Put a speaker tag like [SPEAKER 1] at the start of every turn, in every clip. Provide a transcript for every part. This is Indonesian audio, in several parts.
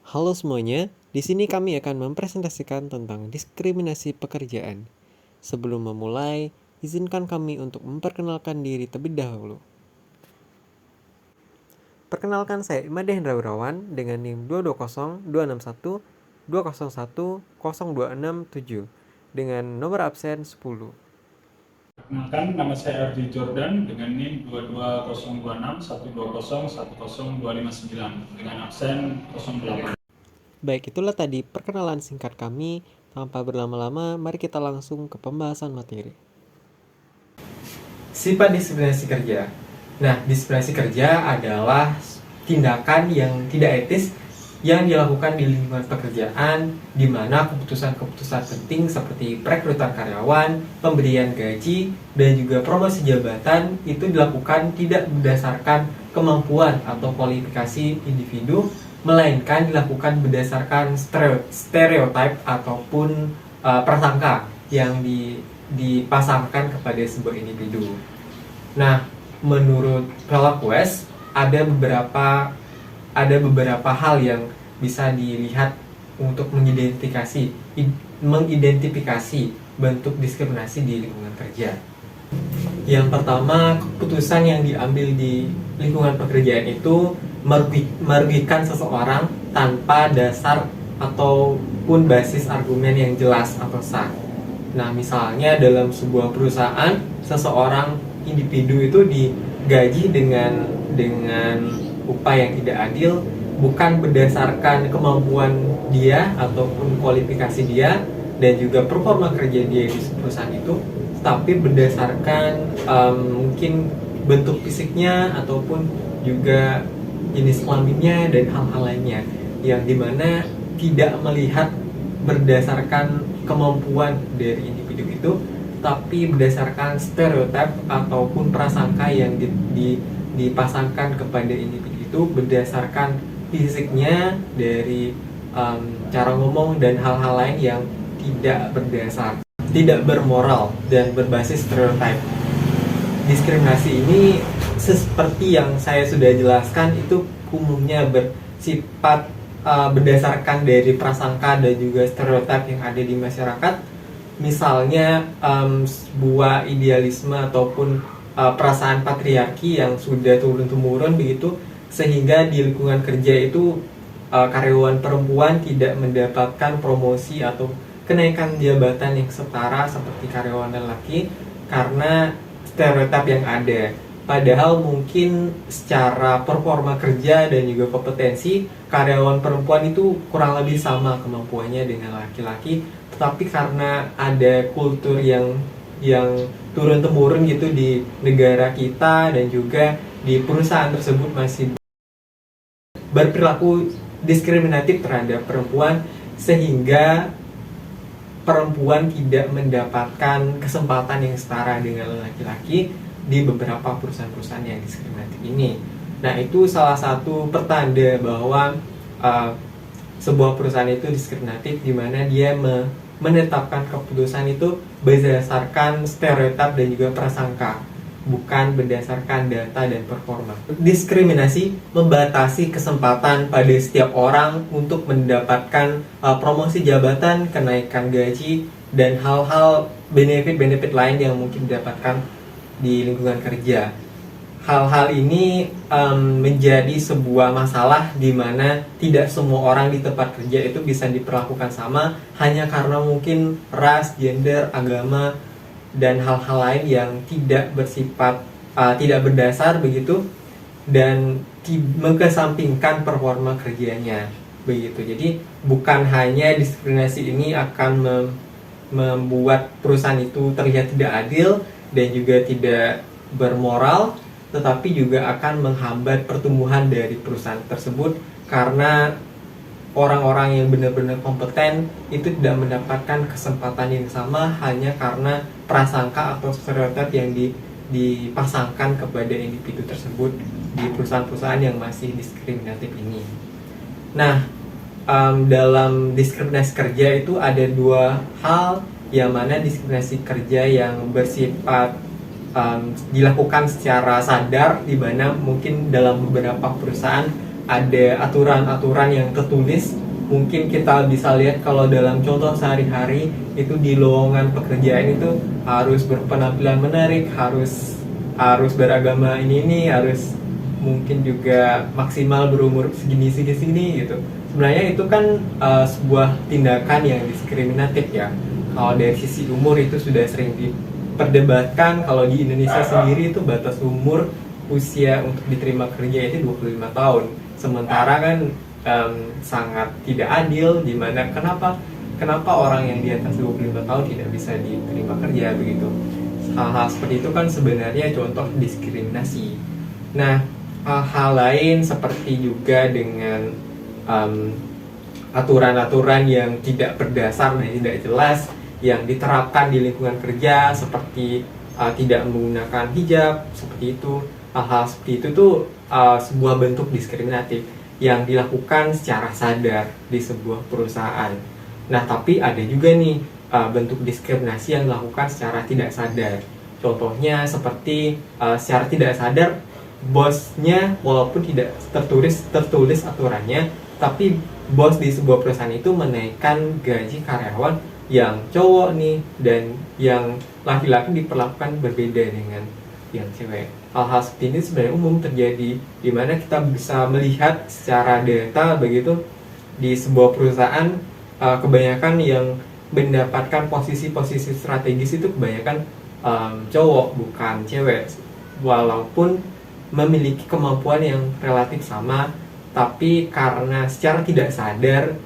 [SPEAKER 1] Halo semuanya, di sini kami akan mempresentasikan tentang diskriminasi pekerjaan. Sebelum memulai, izinkan kami untuk memperkenalkan diri terlebih dahulu. Perkenalkan saya Imade Hendra Wirawan dengan NIM 220-261-201-0267 dengan nomor absen 10.
[SPEAKER 2] Perkenalkan, nama saya Ardi Jordan dengan NIM 2202612010259 dengan absen 08.
[SPEAKER 1] Baik, itulah tadi perkenalan singkat kami. Tanpa berlama-lama, mari kita langsung ke pembahasan materi.
[SPEAKER 3] Sifat diskriminasi kerja. Nah, diskriminasi kerja adalah tindakan yang tidak etis yang dilakukan di lingkungan pekerjaan, di mana keputusan-keputusan penting seperti perekrutan karyawan, pemberian gaji, dan juga promosi jabatan itu dilakukan tidak berdasarkan kemampuan atau kualifikasi individu, melainkan dilakukan berdasarkan stereotip ataupun prasangka yang dipasangkan kepada sebuah individu. Nah, menurut Relaquest ada beberapa hal yang bisa dilihat untuk mengidentifikasi bentuk diskriminasi di lingkungan kerja. Yang pertama, keputusan yang diambil di lingkungan pekerjaan itu merugikan seseorang tanpa dasar ataupun basis argumen yang jelas atau sah. Nah, misalnya dalam sebuah perusahaan, seseorang individu itu digaji dengan upah yang tidak adil, bukan berdasarkan kemampuan dia ataupun kualifikasi dia dan juga performa kerja dia di perusahaan itu, tapi berdasarkan mungkin bentuk fisiknya ataupun juga jenis kelaminnya dan hal-hal lainnya, yang dimana tidak melihat berdasarkan kemampuan dari individu itu, tapi berdasarkan stereotip ataupun prasangka yang dipasangkan kepada individu itu berdasarkan fisiknya, dari cara ngomong dan hal-hal lain yang tidak berdasar, tidak bermoral dan berbasis stereotip. Diskriminasi ini seperti yang saya sudah jelaskan itu umumnya bersifat berdasarkan dari prasangka dan juga stereotip yang ada di masyarakat. Misalnya sebuah idealisme ataupun perasaan patriarki yang sudah turun-temurun begitu, sehingga di lingkungan kerja itu karyawan perempuan tidak mendapatkan promosi atau kenaikan jabatan yang setara seperti karyawan lelaki karena stereotip yang ada. Padahal mungkin secara performa kerja dan juga kompetensi, karyawan perempuan itu kurang lebih sama kemampuannya dengan laki-laki, tetapi karena ada kultur yang turun-temurun gitu di negara kita dan juga di perusahaan tersebut masih berperilaku diskriminatif terhadap perempuan, sehingga perempuan tidak mendapatkan kesempatan yang setara dengan laki-laki di beberapa perusahaan-perusahaan yang diskriminatif ini. Nah, itu salah satu pertanda bahwa sebuah perusahaan itu diskriminatif, di mana dia menetapkan keputusan itu berdasarkan stereotip dan juga prasangka, bukan berdasarkan data dan performa. Diskriminasi membatasi kesempatan pada setiap orang untuk mendapatkan promosi jabatan, kenaikan gaji, dan hal-hal benefit-benefit lain yang mungkin didapatkan di lingkungan kerja. Hal-hal ini menjadi sebuah masalah di mana tidak semua orang di tempat kerja itu bisa diperlakukan sama hanya karena mungkin ras, gender, agama, dan hal-hal lain yang tidak bersifat tidak berdasar begitu, dan mengesampingkan performa kerjanya begitu. Jadi bukan hanya diskriminasi ini akan membuat perusahaan itu terlihat tidak adil dan juga tidak bermoral, tetapi juga akan menghambat pertumbuhan dari perusahaan tersebut karena orang-orang yang benar-benar kompeten itu tidak mendapatkan kesempatan yang sama hanya karena prasangka atau stereotip yang dipasangkan kepada individu tersebut di perusahaan-perusahaan yang masih diskriminatif ini. Nah, dalam diskriminasi kerja itu ada dua hal, yang mana diskriminasi kerja yang bersifat dilakukan secara sadar, di mana mungkin dalam beberapa perusahaan ada aturan-aturan yang tertulis. Mungkin kita bisa lihat kalau dalam contoh sehari-hari itu di lowongan pekerjaan itu harus berpenampilan menarik, harus beragama ini, harus mungkin juga maksimal berumur segini gitu. Sebenarnya itu kan sebuah tindakan yang diskriminatif ya. Kalau dari sisi umur itu sudah sering diperdebatkan. Kalau di Indonesia sendiri itu batas umur usia untuk diterima kerja itu 25 tahun. Sementara kan sangat tidak adil, dimana kenapa orang yang di atas 25 tahun tidak bisa diterima kerja begitu. Hal-hal seperti itu kan sebenarnya contoh diskriminasi. Nah, hal-hal lain seperti juga dengan aturan-aturan yang tidak berdasar dan tidak jelas yang diterapkan di lingkungan kerja, seperti tidak menggunakan hijab, seperti itu. Hal-hal seperti itu tuh sebuah bentuk diskriminatif yang dilakukan secara sadar di sebuah perusahaan. Nah, tapi ada juga nih bentuk diskriminasi yang dilakukan secara tidak sadar. Contohnya seperti secara tidak sadar bosnya walaupun tidak tertulis aturannya, tapi bos di sebuah perusahaan itu menaikkan gaji karyawan yang cowok nih, dan yang laki-laki diperlakukan berbeda dengan yang cewek. Hal-hal seperti ini sebenarnya umum terjadi, di mana kita bisa melihat secara data begitu di sebuah perusahaan. Kebanyakan yang mendapatkan posisi-posisi strategis itu kebanyakan cowok bukan cewek, walaupun memiliki kemampuan yang relatif sama, tapi karena secara tidak sadar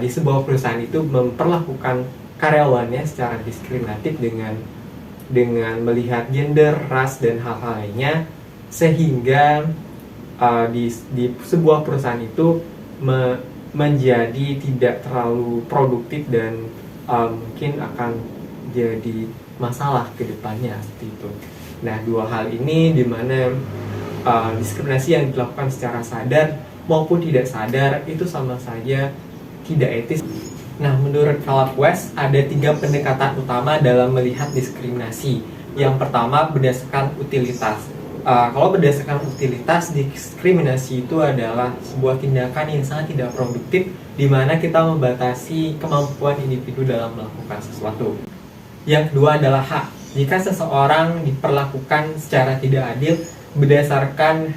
[SPEAKER 3] di sebuah perusahaan itu memperlakukan karyawannya secara diskriminatif dengan melihat gender, ras, dan hal-hal lainnya, sehingga di sebuah perusahaan itu menjadi tidak terlalu produktif dan mungkin akan jadi masalah ke depannya seperti itu. Nah, dua hal ini di mana diskriminasi yang dilakukan secara sadar maupun tidak sadar itu sama saja tidak etis. Nah, menurut Caleb West ada 3 pendekatan utama dalam melihat diskriminasi. Yang pertama berdasarkan utilitas. Kalau berdasarkan utilitas, diskriminasi itu adalah sebuah tindakan yang sangat tidak produktif, di mana kita membatasi kemampuan individu dalam melakukan sesuatu. Yang kedua adalah hak. Jika seseorang diperlakukan secara tidak adil berdasarkan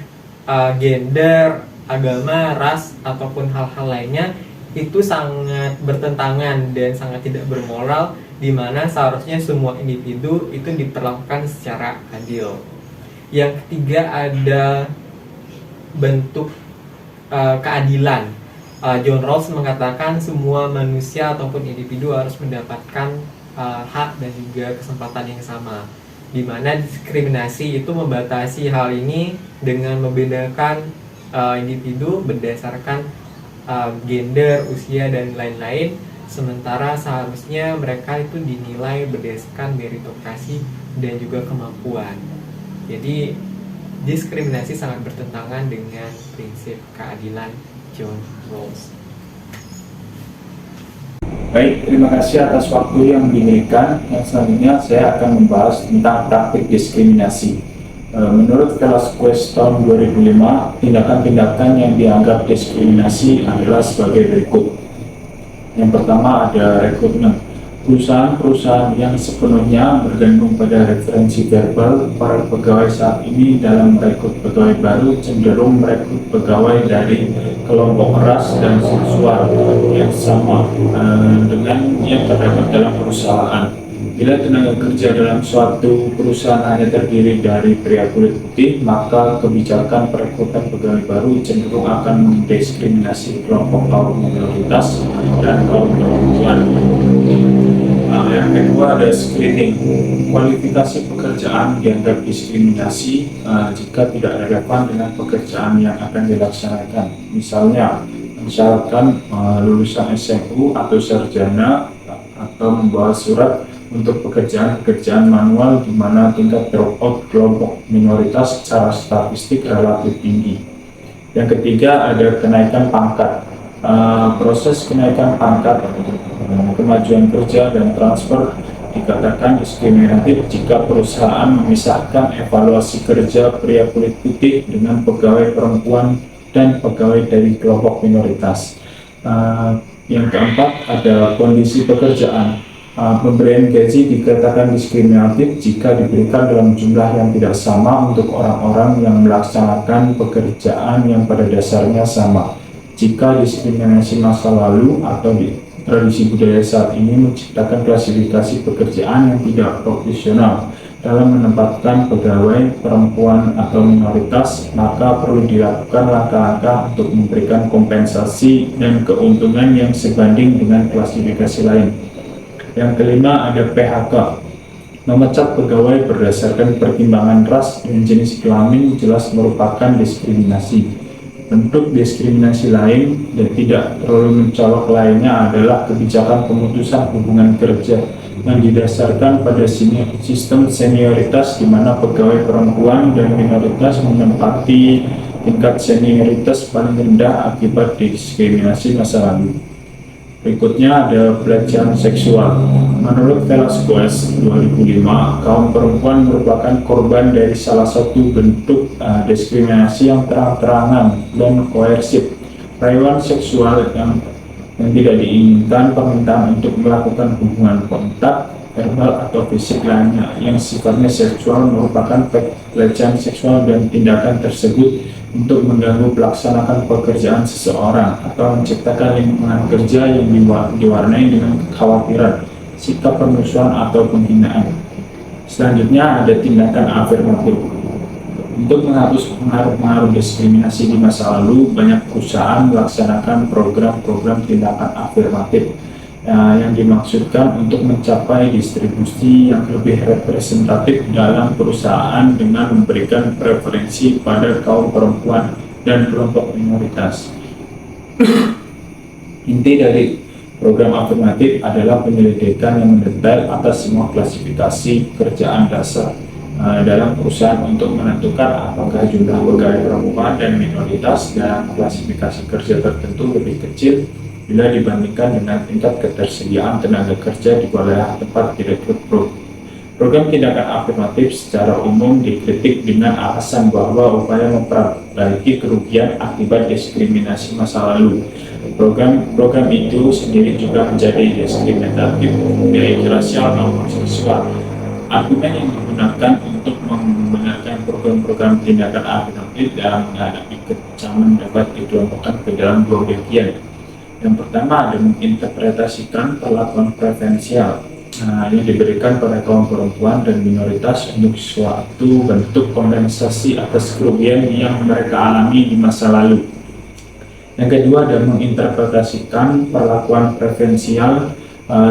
[SPEAKER 3] gender, agama, ras, ataupun hal-hal lainnya, itu sangat bertentangan dan sangat tidak bermoral, di mana seharusnya semua individu itu diperlakukan secara adil. Yang ketiga ada bentuk keadilan. John Rawls mengatakan semua manusia ataupun individu harus mendapatkan hak dan juga kesempatan yang sama, di mana diskriminasi itu membatasi hal ini dengan membedakan individu berdasarkan gender, usia, dan lain-lain, sementara seharusnya mereka itu dinilai berdasarkan meritokrasi dan juga kemampuan. Jadi diskriminasi sangat bertentangan dengan prinsip keadilan John Rawls.
[SPEAKER 2] Baik, terima kasih atas waktu yang diberikan. Yang selanjutnya saya akan membahas tentang praktik diskriminasi. Menurut Velasquez tahun 2005, tindakan-tindakan yang dianggap diskriminasi adalah sebagai berikut. Yang pertama ada rekrutmen. Perusahaan-perusahaan yang sepenuhnya bergantung pada referensi verbal para pegawai saat ini dalam merekrut pegawai baru cenderung merekrut pegawai dari kelompok ras dan seksual yang sama dengan yang terdapat dalam perusahaan. Bila tenaga kerja dalam suatu perusahaan hanya terdiri dari pria kulit putih, maka kebijakan perekrutan pegawai baru cenderung akan mendiskriminasi kelompok kaum minoritas dan kaum perempuan. Yang kedua ada screening. Kualifikasi pekerjaan dianggap diskriminasi jika tidak relevan dengan pekerjaan yang akan dilaksanakan. Misalnya, mensyaratkan lulusan SMU atau sarjana atau membawa surat untuk pekerjaan-pekerjaan manual di mana tingkat dropout kelompok minoritas secara statistik relatif tinggi. Yang ketiga ada kenaikan pangkat. Proses kenaikan pangkat, kemajuan kerja dan transfer dikatakan diskriminatif jika perusahaan memisahkan evaluasi kerja pria kulit putih dengan pegawai perempuan dan pegawai dari kelompok minoritas. Yang keempat ada kondisi pekerjaan. Pemberian gaji dikatakan diskriminatif jika diberikan dalam jumlah yang tidak sama untuk orang-orang yang melaksanakan pekerjaan yang pada dasarnya sama. Jika diskriminasi masa lalu atau di tradisi budaya saat ini menciptakan klasifikasi pekerjaan yang tidak profesional dalam menempatkan pegawai perempuan atau minoritas, maka perlu dilakukan langkah-langkah untuk memberikan kompensasi dan keuntungan yang sebanding dengan klasifikasi lain. Yang kelima ada PHK. Memecat pegawai berdasarkan pertimbangan ras dan jenis kelamin jelas merupakan diskriminasi. Bentuk diskriminasi lain dan tidak terlalu mencolok lainnya adalah kebijakan pemutusan hubungan kerja yang didasarkan pada sistem senioritas di mana pegawai perempuan dan minoritas menempati tingkat senioritas paling rendah akibat diskriminasi masa lalu. Berikutnya ada pelecehan seksual. Menurut Velasquez 2005, kaum perempuan merupakan korban dari salah satu bentuk diskriminasi yang terang-terangan dan koersif. Rayuan seksual yang tidak diinginkan, permintaan untuk melakukan hubungan kontak, verbal atau fisik lainnya yang sifatnya seksual merupakan pelecehan seksual, dan tindakan tersebut untuk mengganggu pelaksanaan pekerjaan seseorang atau menciptakan lingkungan kerja yang diwarnai dengan kekhawatiran, sikap permusuhan atau penghinaan. Selanjutnya ada tindakan afirmatif. Untuk menghapus pengaruh-pengaruh diskriminasi di masa lalu, banyak perusahaan melaksanakan program-program tindakan afirmatif yang dimaksudkan untuk mencapai distribusi yang lebih representatif dalam perusahaan dengan memberikan preferensi pada kaum perempuan dan kelompok minoritas. Inti dari program afirmatif adalah penyelidikan yang mendetail atas semua klasifikasi pekerjaan dasar dalam perusahaan untuk menentukan apakah jumlah pegawai perempuan dan minoritas dalam klasifikasi kerja tertentu lebih kecil bila dibandingkan dengan tingkat ketersediaan tenaga kerja di wilayah tempat direkrut. Program tindakan afirmatif secara umum dikritik dengan alasan bahwa upaya memperbaiki kerugian akibat diskriminasi masa lalu. Program itu sendiri juga menjadi diskriminatif baik rasial maupun seksual. Argumen yang digunakan untuk membenarkan program-program tindakan afirmatif dalam menghadapi kecaman dapat dikelompokkan ke dalam dua bagian. Yang pertama ada menginterpretasikan perlakuan preferensial yang diberikan pada kaum perempuan dan minoritas untuk suatu bentuk kompensasi atas kerugian yang mereka alami di masa lalu. Yang kedua ada menginterpretasikan perlakuan preferensial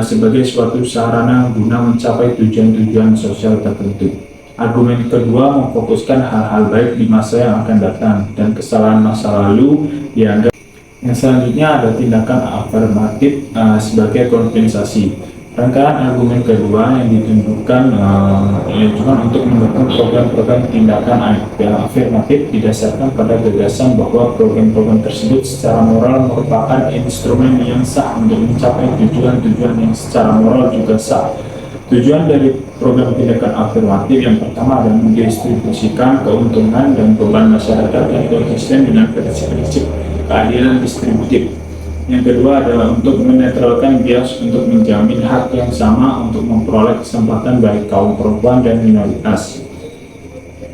[SPEAKER 2] sebagai suatu sarana guna mencapai tujuan-tujuan sosial tertentu. Argumen kedua memfokuskan hal-hal baik di masa yang akan datang dan kesalahan masa lalu dianggap. Yang selanjutnya ada tindakan afirmatif sebagai kompensasi. Rangkaian argumen kedua yang ditunjukkan untuk mendukung program-program tindakan afirmatif didasarkan pada gagasan bahwa program-program tersebut secara moral merupakan instrumen yang sah untuk mencapai tujuan-tujuan yang secara moral juga sah. Tujuan dari program tindakan afirmatif yang pertama adalah mendistribusikan keuntungan dan beban masyarakat yang konsisten dengan prinsip-prinsip keadilan distributif. Yang kedua adalah untuk menetralkan bias untuk menjamin hak yang sama untuk memperoleh kesempatan bagi kaum perempuan dan minoritas.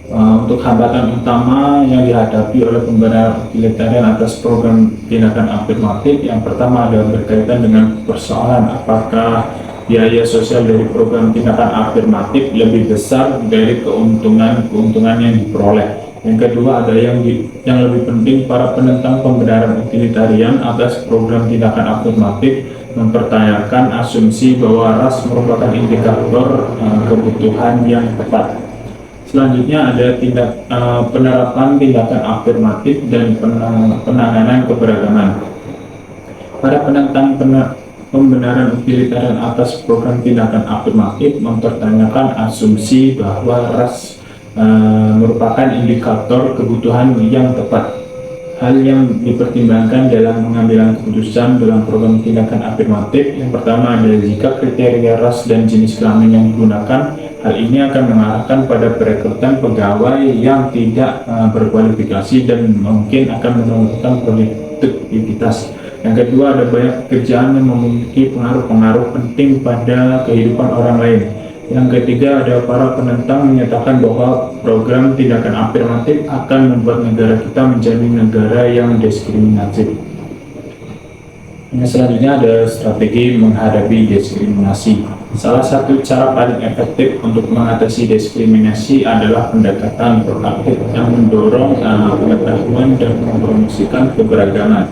[SPEAKER 2] Untuk hambatan utama yang dihadapi oleh pembenaran utilitarian atas program tindakan afirmatif, yang pertama adalah berkaitan dengan persoalan apakah biaya sosial dari program tindakan afirmatif lebih besar dari keuntungan yang diperoleh. Yang kedua ada yang lebih penting, para penentang pembenaran utilitarian atas program tindakan afirmatif mempertanyakan asumsi bahwa ras merupakan indikator kebutuhan yang tepat. Selanjutnya ada penerapan tindakan afirmatif dan penanganan keberagaman. Para penentang pembenaran utilitarian atas program tindakan afirmatif mempertanyakan asumsi bahwa ras merupakan indikator kebutuhan yang tepat. hal yang dipertimbangkan dalam pengambilan keputusan dalam program tindakan afirmatif. Yang pertama adalah jika kriteria ras dan jenis kelamin yang digunakan, hal ini akan mengarahkan pada perekrutan pegawai yang tidak berkualifikasi dan mungkin akan menurunkan produktivitas. Yang kedua, ada banyak pekerjaan yang memiliki pengaruh-pengaruh penting pada kehidupan orang lain. Yang ketiga, ada para penentang menyatakan bahwa program tindakan afirmatif akan membuat negara kita menjadi negara yang diskriminatif. Yang selanjutnya ada strategi menghadapi diskriminasi. Salah satu cara paling efektif untuk mengatasi diskriminasi adalah pendekatan proaktif yang mendorong pengetahuan dan mempromosikan keberagaman.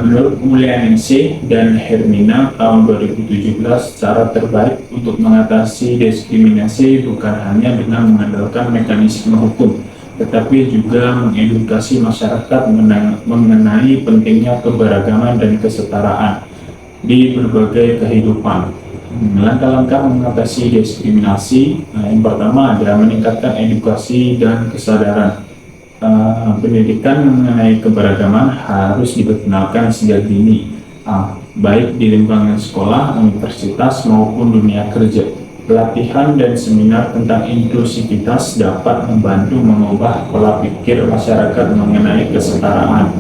[SPEAKER 2] Menurut Mulyaningsih dan Hermina tahun 2017, cara terbaik untuk mengatasi diskriminasi bukan hanya dengan mengandalkan mekanisme hukum, tetapi juga mengedukasi masyarakat mengenai pentingnya keberagaman dan kesetaraan di berbagai kehidupan. Langkah-langkah mengatasi diskriminasi, yang pertama adalah meningkatkan edukasi dan kesadaran. Pendidikan mengenai keberagaman harus diperkenalkan sejak dini, baik di lingkungan sekolah, universitas, maupun dunia kerja. Pelatihan dan seminar tentang inklusivitas dapat membantu mengubah pola pikir masyarakat mengenai kesetaraan.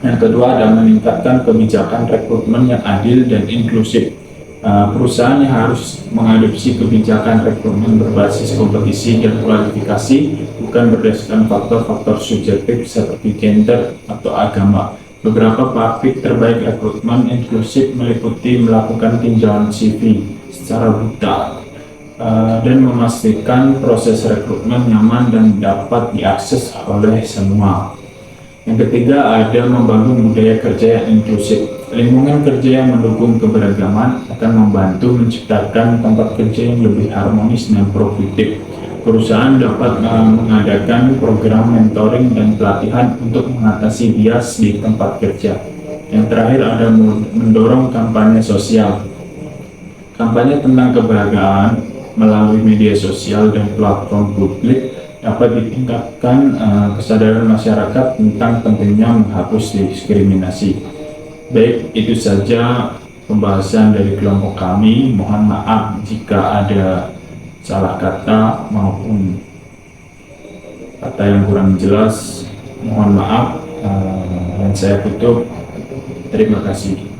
[SPEAKER 2] Yang kedua adalah meningkatkan kebijakan rekrutmen yang adil dan inklusif. Perusahaan yang harus mengadopsi kebijakan rekrutmen berbasis kompetisi dan kualifikasi, bukan berdasarkan faktor-faktor subjektif seperti gender atau agama. Beberapa praktik terbaik rekrutmen inklusif meliputi melakukan tinjauan CV secara buta dan memastikan proses rekrutmen nyaman dan dapat diakses oleh semua. Yang ketiga ada membangun budaya kerja yang inklusif. Lingkungan kerja yang mendukung keberagaman akan membantu menciptakan tempat kerja yang lebih harmonis dan produktif. Perusahaan dapat mengadakan program mentoring dan pelatihan untuk mengatasi bias di tempat kerja. Yang terakhir ada mendorong kampanye sosial. Kampanye tentang keberagaman melalui media sosial dan platform publik dapat ditingkatkan kesadaran masyarakat tentang pentingnya menghapus diskriminasi. Baik, itu saja pembahasan dari kelompok kami. Mohon maaf jika ada salah kata maupun kata yang kurang jelas. Mohon maaf, dan saya tutup. Terima kasih.